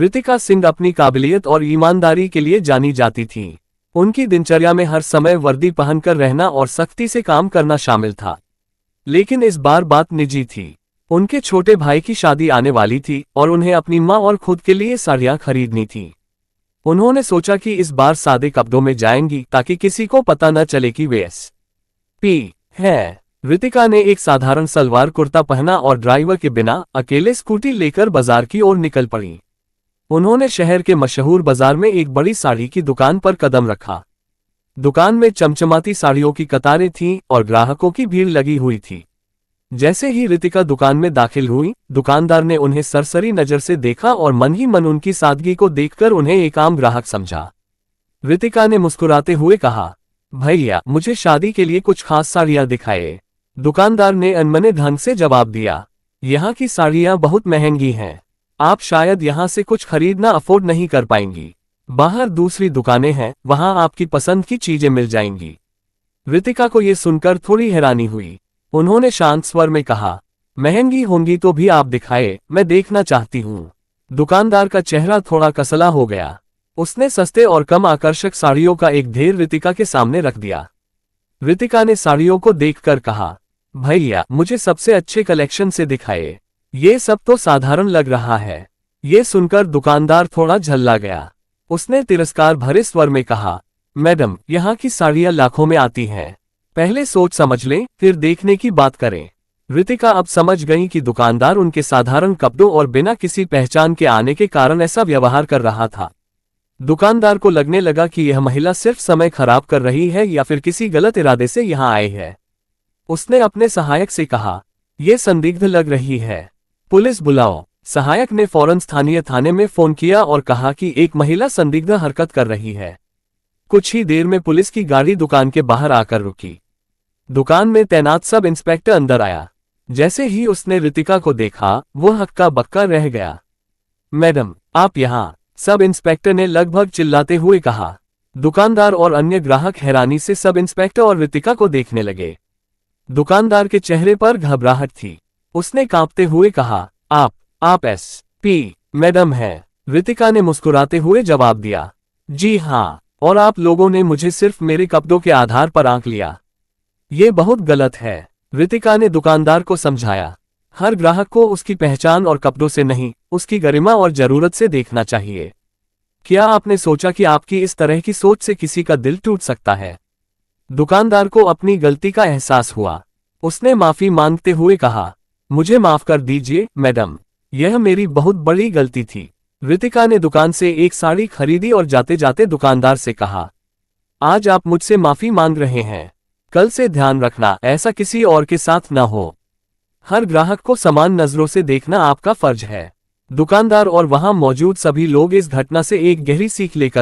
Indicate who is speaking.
Speaker 1: ऋतिका सिंह अपनी काबिलियत और ईमानदारी के लिए जानी जाती थीं। उनकी दिनचर्या में हर समय वर्दी पहनकर रहना और सख्ती से काम करना शामिल था। लेकिन इस बार बात निजी थी। उनके छोटे भाई की शादी आने वाली थी और उन्हें अपनी मां और खुद के लिए साड़ियां खरीदनी थी। उन्होंने सोचा कि इस बार सादे कपड़ों में जाएंगी ताकि किसी को पता न चले कि वे एस.पी. है। ऋतिका ने एक साधारण सलवार कुर्ता पहना और ड्राइवर के बिना अकेले स्कूटी लेकर बाजार की ओर निकल पड़ी। उन्होंने शहर के मशहूर बाजार में एक बड़ी साड़ी की दुकान पर कदम रखा। दुकान में चमचमाती साड़ियों की कतारें थीं और ग्राहकों की भीड़ लगी हुई थी। जैसे ही ऋतिका दुकान में दाखिल हुई, दुकानदार ने उन्हें सरसरी नजर से देखा और मन ही मन उनकी सादगी को देखकर उन्हें एक आम ग्राहक समझा। ऋतिका ने मुस्कुराते हुए कहा, भैया, मुझे शादी के लिए कुछ खास साड़ियां दिखाए। दुकानदार ने अनमने ढंग से जवाब दिया, यहाँ की साड़ियां बहुत महंगी हैं। आप शायद यहाँ से कुछ खरीदना अफोर्ड नहीं कर पाएंगी। बाहर दूसरी दुकानें हैं, वहां आपकी पसंद की चीजें मिल जाएंगी। ऋतिका को यह सुनकर थोड़ी हैरानी हुई। उन्होंने शांत स्वर में कहा, महंगी होंगी तो भी आप दिखाए, मैं देखना चाहती हूँ। दुकानदार का चेहरा थोड़ा कसला हो गया। उसने सस्ते और कम आकर्षक साड़ियों का एक ढेर ऋतिका के सामने रख दिया। ऋतिका ने साड़ियों को देखकर कहा, भैया, मुझे सबसे अच्छे कलेक्शन से दिखाए। ये सब तो साधारण लग रहा है। ये सुनकर दुकानदार थोड़ा झल्ला गया। उसने तिरस्कार भरे स्वर में कहा, मैडम, यहाँ की साड़ियाँ लाखों में आती हैं। पहले सोच समझ लें, फिर देखने की बात करें। ऋतिका अब समझ गई कि दुकानदार उनके साधारण कपड़ों और बिना किसी पहचान के आने के कारण ऐसा व्यवहार कर रहा था। दुकानदार को लगने लगा कि यह महिला सिर्फ समय खराब कर रही है या फिर किसी गलत इरादे से यहाँ आई है। उसने अपने सहायक से कहा, यह संदिग्ध लग रही है, पुलिस बुलाओ। सहायक ने फौरन स्थानीय थाने में फोन किया और कहा कि एक महिला संदिग्ध हरकत कर रही है। कुछ ही देर में पुलिस की गाड़ी दुकान के बाहर आकर रुकी। दुकान में तैनात सब इंस्पेक्टर अंदर आया। जैसे ही उसने ऋतिका को देखा, वह हक्का बक्का रह गया। मैडम, आप यहाँ, सब इंस्पेक्टर ने लगभग चिल्लाते हुए कहा। दुकानदार और अन्य ग्राहक हैरानी से सब इंस्पेक्टर और ऋतिका को देखने लगे। दुकानदार के चेहरे पर घबराहट थी। उसने कांपते हुए कहा, आप एस.पी. मैडम हैं। ऋतिका ने मुस्कुराते हुए जवाब दिया, जी हाँ, और आप लोगों ने मुझे सिर्फ मेरे कपड़ों के आधार पर आंक लिया। ये बहुत गलत है। ऋतिका ने दुकानदार को समझाया, हर ग्राहक को उसकी पहचान और कपड़ों से नहीं, उसकी गरिमा और जरूरत से देखना चाहिए। क्या आपने सोचा कि आपकी इस तरह की सोच से किसी का दिल टूट सकता है? दुकानदार को अपनी गलती का एहसास हुआ। उसने माफी मांगते हुए कहा, मुझे माफ कर दीजिए मैडम, यह मेरी बहुत बड़ी गलती थी। ऋतिका ने दुकान से एक साड़ी खरीदी और जाते जाते दुकानदार से कहा, आज आप मुझसे माफी मांग रहे हैं, कल से ध्यान रखना ऐसा किसी और के साथ न हो। हर ग्राहक को समान नजरों से देखना आपका फर्ज है। दुकानदार और वहां मौजूद सभी लोग इस घटना से एक गहरी सीख लेकर